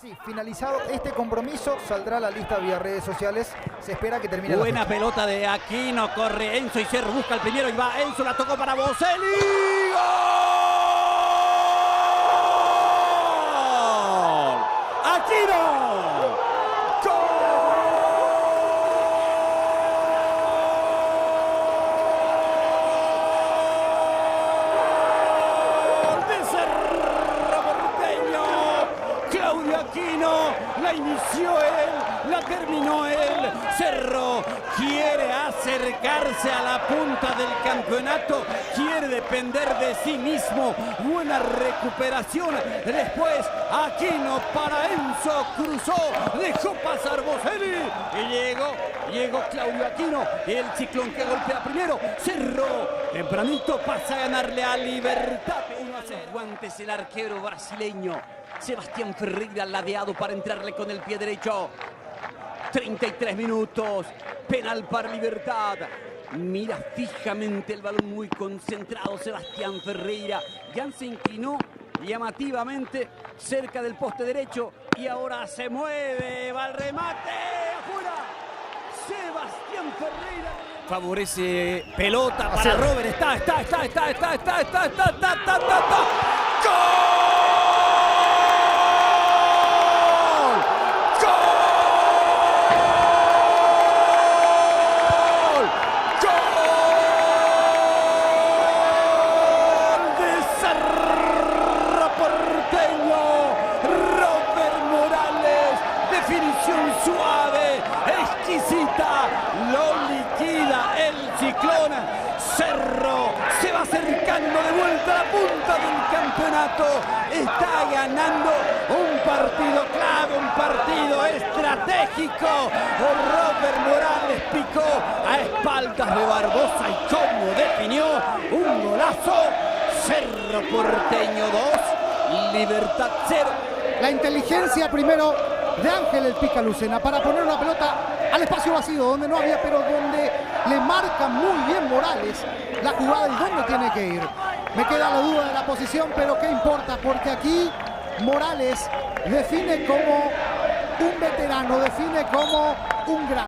Sí, finalizado este compromiso, saldrá la lista vía redes sociales. Se espera que termine Buena la fecha. pelota de Aquino, corre Enzo y Cerro, busca el primero y va Enzo, la tocó para Boselli. ¡Gol! ¡Aquino! Claudio Aquino, la inició él, la terminó él. Cerro quiere acercarse a la punta del campeonato, quiere depender de sí mismo. Buena recuperación. Después Aquino para Enzo, cruzó, dejó pasar Boselli y llegó Claudio Aquino, el ciclón que golpea primero. Cerro tempranito pasa a ganarle a Libertad. 1-0. Guantes el arquero brasileño Sebastián Ferreira, ladeado para entrarle con el pie derecho. 33 minutos, penal para Libertad. Mira fijamente el balón, muy concentrado Sebastián Ferreira. Ya se inclinó llamativamente cerca del poste derecho y ahora se mueve, va al remate, afuera. Sebastián Ferreira favorece, pelota para Robert, está. ¡Gol! Definición suave, exquisita, lo liquida el ciclón. Cerro se va acercando de vuelta a la punta del campeonato. Está ganando un partido clave, un partido estratégico. Robert Morales picó a espaldas de Barbosa y como definió un golazo. Cerro Porteño 2, Libertad 0. La inteligencia primero de Ángel el Pica Lucena para poner una pelota al espacio vacío donde no había, pero donde le marca muy bien Morales la jugada y dónde tiene que ir. Me queda la duda de la posición, pero qué importa, porque aquí Morales define como un veterano, define como un gran